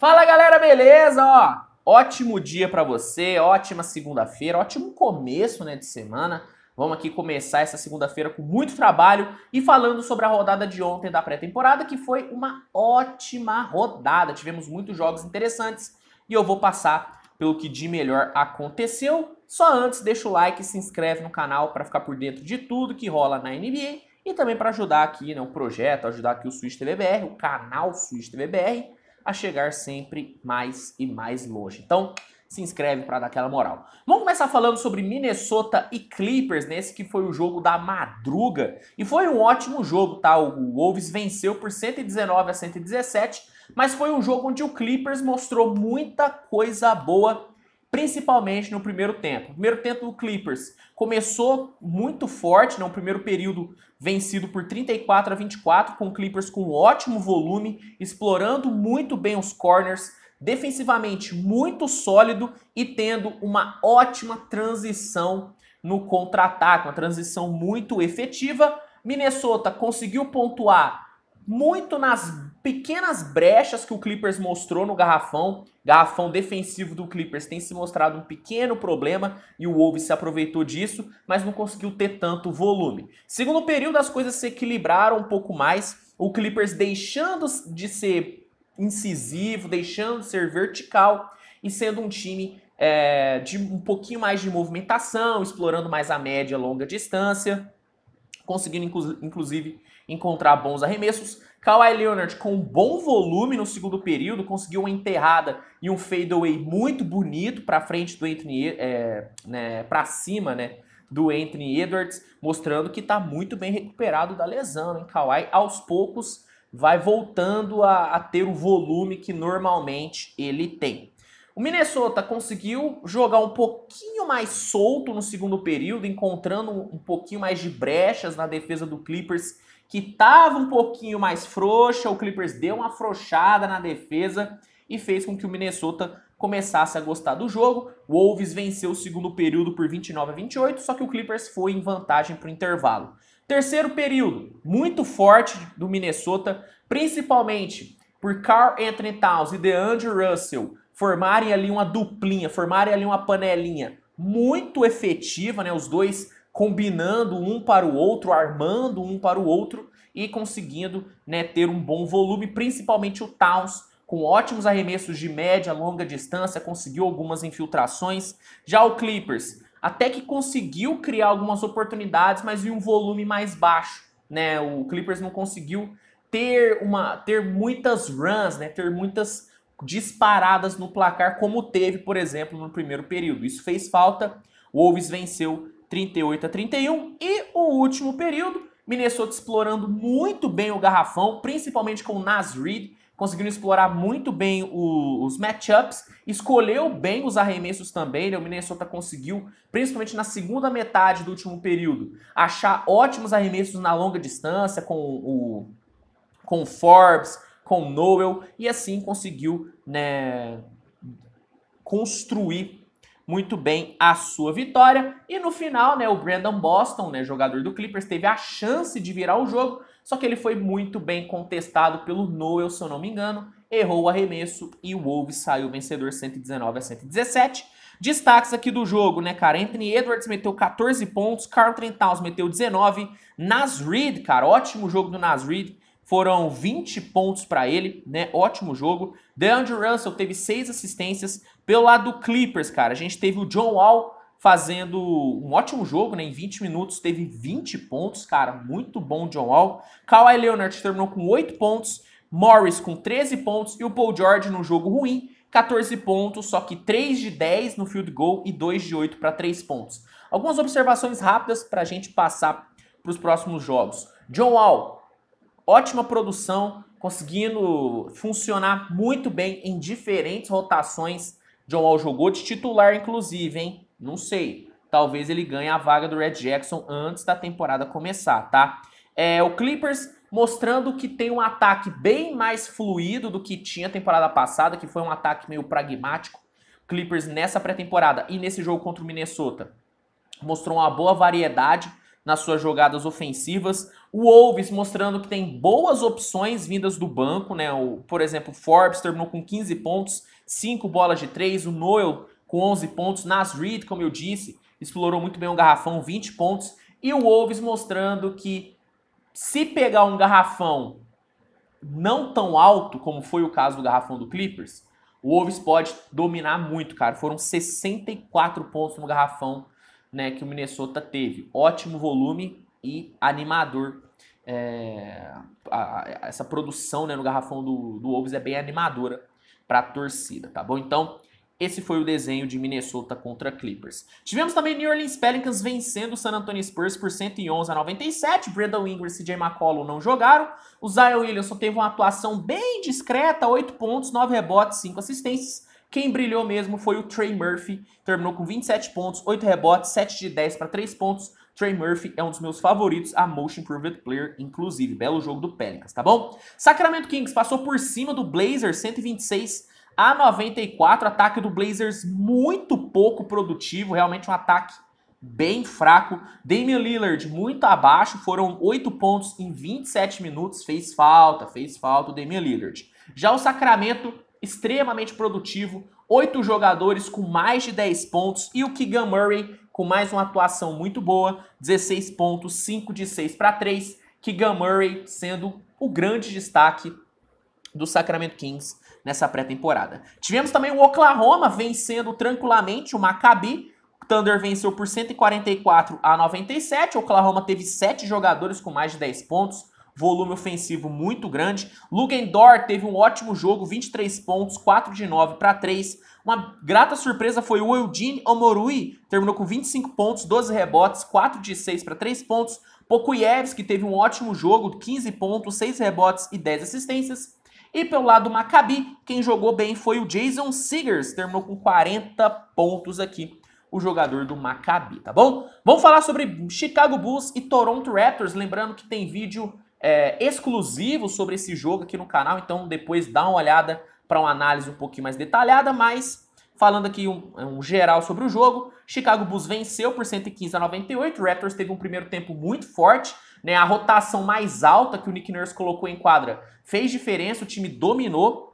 Fala galera, beleza? Ótimo dia pra você, ótima segunda-feira, ótimo começo, de semana. Vamos aqui começar essa segunda-feira com muito trabalho e falando sobre a rodada de ontem da pré-temporada, que foi uma ótima rodada. Tivemos muitos jogos interessantes e eu vou passar pelo que de melhor aconteceu. Só antes, deixa o like e se inscreve no canal para ficar por dentro de tudo que rola na NBA e também para ajudar aqui, o projeto, ajudar aqui o Switch TV BR, o canal Switch TV BR, a chegar sempre mais e mais longe. Então, se inscreve para dar aquela moral. Vamos começar falando sobre Minnesota e Clippers, nesse que foi o jogo da madruga. E foi um ótimo jogo, tá? O Wolves venceu por 119-117, mas foi um jogo onde o Clippers mostrou muita coisa boa, principalmente no primeiro tempo. O primeiro tempo do Clippers começou muito forte, no primeiro período vencido por 34-24, com o Clippers com ótimo volume, explorando muito bem os corners, defensivamente muito sólido e tendo uma ótima transição no contra-ataque, uma transição muito efetiva. Minnesota conseguiu pontuar muito nas pequenas brechas que o Clippers mostrou no garrafão. Garrafão defensivo do Clippers tem se mostrado um pequeno problema e o Wolves se aproveitou disso, mas não conseguiu ter tanto volume. Segundo período, as coisas se equilibraram um pouco mais. O Clippers deixando de ser incisivo, deixando de ser vertical e sendo um time de um pouquinho mais de movimentação, explorando mais a média e longa distância, conseguindo inclusive encontrar bons arremessos. Kawhi Leonard com um bom volume no segundo período, conseguiu uma enterrada e um fadeaway muito bonito para frente do Anthony, para cima, do Anthony Edwards, mostrando que está muito bem recuperado da lesão, hein? Kawhi aos poucos vai voltando a ter o volume que normalmente ele tem. O Minnesota conseguiu jogar um pouquinho mais solto no segundo período, encontrando um pouquinho mais de brechas na defesa do Clippers, que estava um pouquinho mais frouxa. O Clippers deu uma afrouxada na defesa e fez com que o Minnesota começasse a gostar do jogo. O Wolves venceu o segundo período por 29-28, só que o Clippers foi em vantagem para o intervalo. Terceiro período, muito forte do Minnesota, principalmente por Karl-Anthony Towns e DeAndre Russell formarem ali uma duplinha, formarem ali uma panelinha muito efetiva, os dois combinando um para o outro, armando um para o outro e conseguindo ter um bom volume, principalmente o Towns, com ótimos arremessos de média, longa distância, conseguiu algumas infiltrações. Já o Clippers até que conseguiu criar algumas oportunidades, mas em um volume mais baixo, O Clippers não conseguiu ter muitas runs, ter muitas disparadas no placar, como teve, por exemplo, no primeiro período. Isso fez falta. O Wolves venceu 38-31 e o último período, Minnesota explorando muito bem o garrafão, principalmente com o Naz Reid, conseguindo explorar muito bem os matchups, escolheu bem os arremessos também, O Minnesota conseguiu, principalmente na segunda metade do último período, achar ótimos arremessos na longa distância com o Forbes, com o Noel, e assim conseguiu construir muito bem a sua vitória. E no final, o Brandon Boston, jogador do Clippers, teve a chance de virar o jogo, só que ele foi muito bem contestado pelo Noel, se eu não me engano, errou o arremesso e o Wolves saiu vencedor 119-117. Destaques aqui do jogo, cara, Anthony Edwards meteu 14 pontos, Karl-Anthony Towns meteu 19, Naz Reid, cara, ótimo jogo do Naz Reid, foram 20 pontos para ele, ótimo jogo. DeAndre Russell teve 6 assistências. Pelo lado do Clippers, cara, a gente teve o John Wall fazendo um ótimo jogo, em 20 minutos teve 20 pontos, cara, muito bom John Wall. Kawhi Leonard terminou com 8 pontos, Morris com 13 pontos e o Paul George no jogo ruim, 14 pontos, só que 3 de 10 no field goal e 2 de 8 para 3 pontos. Algumas observações rápidas para a gente passar para os próximos jogos. John Wall, ótima produção, conseguindo funcionar muito bem em diferentes rotações. John Wall jogou de titular, inclusive, hein? Não sei. Talvez ele ganhe a vaga do Red Jackson antes da temporada começar, tá? O Clippers mostrando que tem um ataque bem mais fluido do que tinha a temporada passada, que foi um ataque meio pragmático. Clippers nessa pré-temporada e nesse jogo contra o Minnesota mostrou uma boa variedade nas suas jogadas ofensivas. O Wolves mostrando que tem boas opções vindas do banco, né? Por exemplo, o Forbes terminou com 15 pontos, 5 bolas de 3, o Noel com 11 pontos, Naz Reid, como eu disse, explorou muito bem o garrafão, 20 pontos, e o Wolves mostrando que se pegar um garrafão não tão alto, como foi o caso do garrafão do Clippers, o Wolves pode dominar muito, cara. Foram 64 pontos no garrafão, né, que o Minnesota teve. Ótimo volume e animador. Essa produção, né, no garrafão do Wolves é bem animadora para a torcida, tá bom? Então, esse foi o desenho de Minnesota contra Clippers. Tivemos também New Orleans Pelicans vencendo o San Antonio Spurs por 111-97. Brandon Ingram e CJ McCollum não jogaram. O Zion Williamson teve uma atuação bem discreta, 8 pontos, 9 rebotes, 5 assistências. Quem brilhou mesmo foi o Trey Murphy, terminou com 27 pontos, 8 rebotes, 7 de 10 para 3 pontos. Trey Murphy é um dos meus favoritos, a Most Improved Player, inclusive. Belo jogo do Pelicans, tá bom? Sacramento Kings passou por cima do Blazers, 126-94. Ataque do Blazers muito pouco produtivo, realmente um ataque bem fraco. Damian Lillard muito abaixo, foram 8 pontos em 27 minutos. Fez falta o Damian Lillard. Já o Sacramento, extremamente produtivo, 8 jogadores com mais de 10 pontos e o Keegan Murray com mais uma atuação muito boa, 16 pontos, 5 de 6 para 3. Keegan Murray sendo o grande destaque do Sacramento Kings nessa pré-temporada. Tivemos também o Oklahoma vencendo tranquilamente o Maccabi. O Thunder venceu por 144-97. O Oklahoma teve 7 jogadores com mais de 10 pontos. Volume ofensivo muito grande. Lugan Dort teve um ótimo jogo, 23 pontos, 4 de 9 para 3. Uma grata surpresa foi o Eugene Omorui, terminou com 25 pontos, 12 rebotes, 4 de 6 para 3 pontos. Pokuevski teve um ótimo jogo, 15 pontos, 6 rebotes e 10 assistências. E pelo lado do Maccabi, quem jogou bem foi o Jason Seegers, terminou com 40 pontos aqui, o jogador do Maccabi, tá bom? Vamos falar sobre Chicago Bulls e Toronto Raptors, lembrando que tem vídeo exclusivo sobre esse jogo aqui no canal, então depois dá uma olhada para uma análise um pouquinho mais detalhada, mas falando aqui um geral sobre o jogo, Chicago Bulls venceu por 115-98, o Raptors teve um primeiro tempo muito forte, né, a rotação mais alta que o Nick Nurse colocou em quadra fez diferença, o time dominou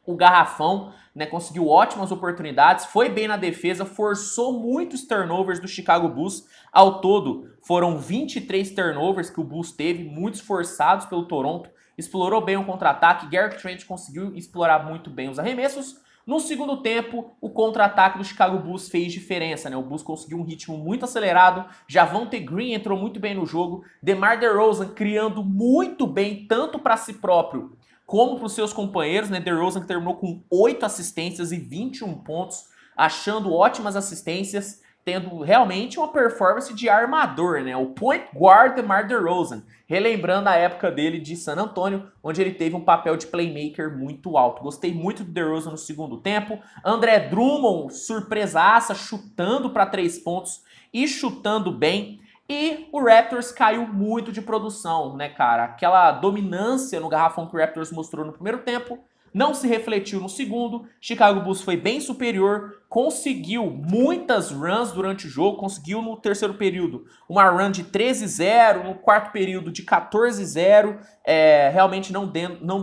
o garrafão, né, conseguiu ótimas oportunidades, foi bem na defesa, forçou muitos turnovers do Chicago Bulls. Ao todo, foram 23 turnovers que o Bulls teve, muitos forçados pelo Toronto. Explorou bem o contra-ataque, Gary Trent conseguiu explorar muito bem os arremessos. No segundo tempo, o contra-ataque do Chicago Bulls fez diferença, né? O Bulls conseguiu um ritmo muito acelerado, Javonte Green entrou muito bem no jogo, DeMar DeRozan criando muito bem, tanto para si próprio como para os seus companheiros, né? DeRozan que terminou com 8 assistências e 21 pontos, achando ótimas assistências, tendo realmente uma performance de armador, né? O point guard DeMar DeRozan, relembrando a época dele de San Antonio, onde ele teve um papel de playmaker muito alto. Gostei muito do DeRozan no segundo tempo. André Drummond, surpresaça, chutando para 3 pontos e chutando bem. E o Raptors caiu muito de produção, né, cara? Aquela dominância no garrafão que o Raptors mostrou no primeiro tempo não se refletiu no segundo. Chicago Bulls foi bem superior, conseguiu muitas runs durante o jogo, conseguiu no terceiro período uma run de 13-0, no quarto período de 14-0, realmente não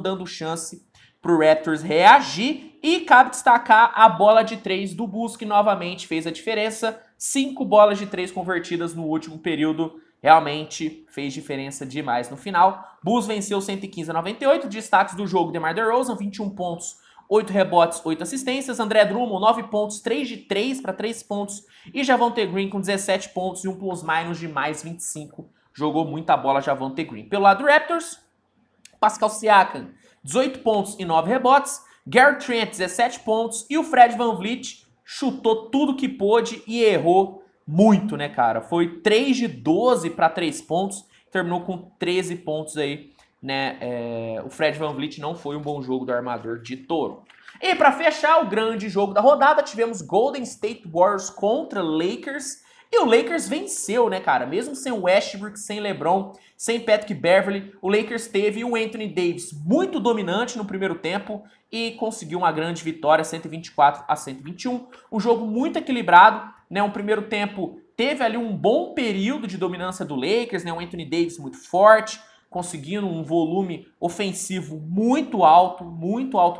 dando chance para o Raptors reagir. E cabe destacar a bola de 3 do Bulls, que novamente fez a diferença. 5 bolas de 3 convertidas no último período, realmente fez diferença demais no final. Bulls venceu 115-98, destaques do jogo: DeMar DeRozan, 21 pontos, 8 rebotes, 8 assistências. André Drummond, 9 pontos, 3 de 3 para 3 pontos. E Javonte Green com 17 pontos e um plus-minus de mais 25. Jogou muita bola Javonte Green. Pelo lado do Raptors, Pascal Siakam, 18 pontos e 9 rebotes. Gary Trent, 17 pontos. E o Fred VanVleet chutou tudo que pôde e errou muito, né, cara? Foi 3 de 12 para 3 pontos, terminou com 13 pontos aí, né? O Fred VanVleet não foi um bom jogo do armador de Toronto. E para fechar o grande jogo da rodada, tivemos Golden State Warriors contra Lakers. E o Lakers venceu, né, cara? Mesmo sem o Westbrook, sem LeBron, sem Patrick Beverley, o Lakers teve o Anthony Davis muito dominante no primeiro tempo e conseguiu uma grande vitória, 124-121. Um jogo muito equilibrado, né? Um primeiro tempo teve ali um bom período de dominância do Lakers, né? O Anthony Davis muito forte, conseguindo um volume ofensivo muito alto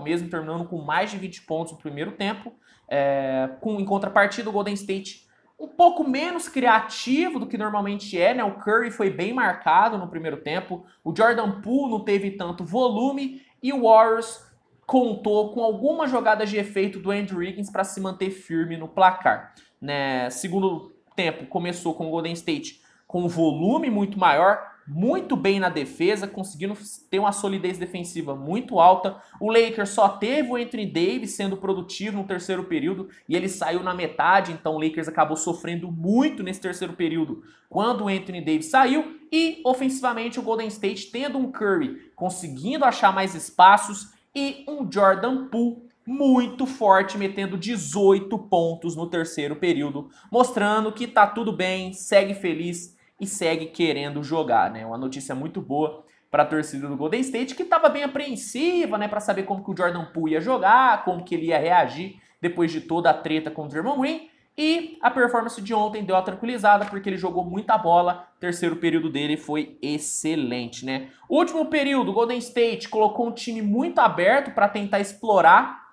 mesmo, terminando com mais de 20 pontos no primeiro tempo. Em contrapartida, o Golden State um pouco menos criativo do que normalmente é, né? O Curry foi bem marcado no primeiro tempo, o Jordan Poole não teve tanto volume e o Warriors contou com algumas jogadas de efeito do Andrew Wiggins para se manter firme no placar, né? Segundo tempo começou com o Golden State com um volume muito maior, muito bem na defesa, conseguindo ter uma solidez defensiva muito alta. O Lakers só teve o Anthony Davis sendo produtivo no terceiro período e ele saiu na metade, então o Lakers acabou sofrendo muito nesse terceiro período quando o Anthony Davis saiu. E ofensivamente o Golden State tendo um Curry conseguindo achar mais espaços e um Jordan Poole muito forte, metendo 18 pontos no terceiro período, mostrando que tá tudo bem, segue feliz e segue querendo jogar, né? Uma notícia muito boa para a torcida do Golden State, que estava bem apreensiva, né, para saber como que o Jordan Poole ia jogar, como que ele ia reagir depois de toda a treta com o Draymond Green. E a performance de ontem deu a tranquilizada, porque ele jogou muita bola. O terceiro período dele foi excelente, né? O último período, o Golden State colocou um time muito aberto para tentar explorar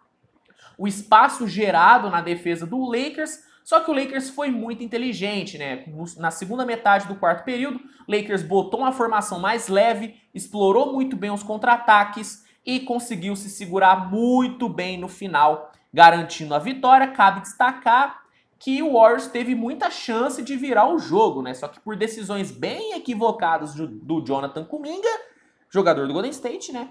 o espaço gerado na defesa do Lakers. Só que o Lakers foi muito inteligente, né? Na segunda metade do quarto período, o Lakers botou uma formação mais leve, explorou muito bem os contra-ataques e conseguiu se segurar muito bem no final, garantindo a vitória. Cabe destacar que o Warriors teve muita chance de virar o jogo, né? Só que por decisões bem equivocadas do Jonathan Kuminga, jogador do Golden State, né?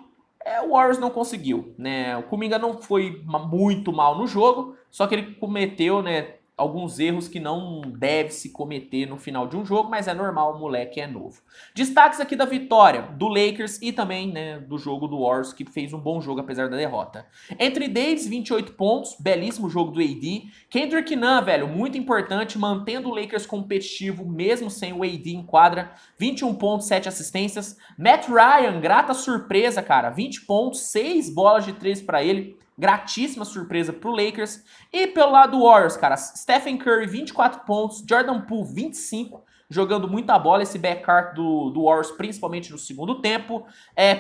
O Warriors não conseguiu, né? O Kuminga não foi muito mal no jogo, só que ele cometeu, né, alguns erros que não deve se cometer no final de um jogo, mas é normal, o moleque é novo. Destaques aqui da vitória do Lakers e também, né, do jogo do Warriors, que fez um bom jogo apesar da derrota. Anthony Davis, 28 pontos, belíssimo jogo do AD. Kendrick Nunn, velho, muito importante, mantendo o Lakers competitivo mesmo sem o AD em quadra, 21 pontos, 7 assistências. Matt Ryan, grata surpresa, cara, 20 pontos, 6 bolas de 3 para ele. Gratíssima surpresa pro Lakers. E pelo lado do Warriors, cara, Stephen Curry, 24 pontos, Jordan Poole, 25, jogando muita bola, esse backcourt do Warriors, principalmente no segundo tempo.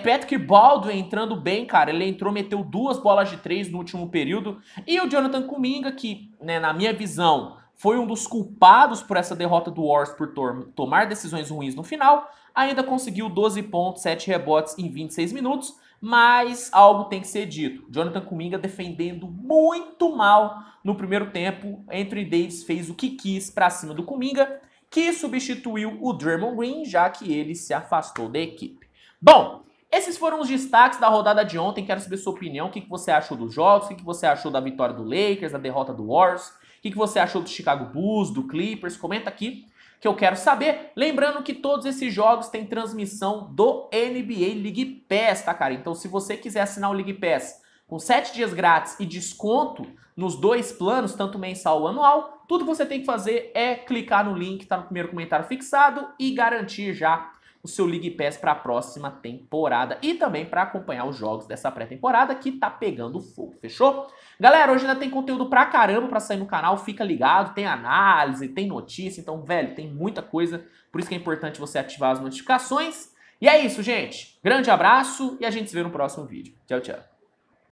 Patrick Baldwin entrando bem, cara, ele entrou, meteu 2 bolas de 3 no último período. E o Jonathan Kuminga, que, né, na minha visão, foi um dos culpados por essa derrota do Warriors por tomar decisões ruins no final, ainda conseguiu 12 pontos, 7 rebotes em 26 minutos. Mas algo tem que ser dito. Jonathan Kuminga defendendo muito mal no primeiro tempo. Anthony Davis fez o que quis para cima do Kuminga, que substituiu o Draymond Green, já que ele se afastou da equipe. Bom, esses foram os destaques da rodada de ontem. Quero saber sua opinião. O que você achou dos jogos? O que você achou da vitória do Lakers, da derrota do Warriors? O que você achou do Chicago Bulls, do Clippers? Comenta aqui que eu quero saber. Lembrando que todos esses jogos têm transmissão do NBA League Pass, tá, cara? Então, se você quiser assinar o League Pass com 7 dias grátis e desconto nos 2 planos, tanto mensal ou anual, tudo que você tem que fazer é clicar no link que tá no primeiro comentário fixado e garantir já o seu League Pass para a próxima temporada e também para acompanhar os jogos dessa pré-temporada que tá pegando fogo, fechou? Galera, hoje ainda tem conteúdo pra caramba pra sair no canal, fica ligado, tem análise, tem notícia, então, velho, tem muita coisa, por isso que é importante você ativar as notificações. E é isso, gente. Grande abraço e a gente se vê no próximo vídeo. Tchau, tchau.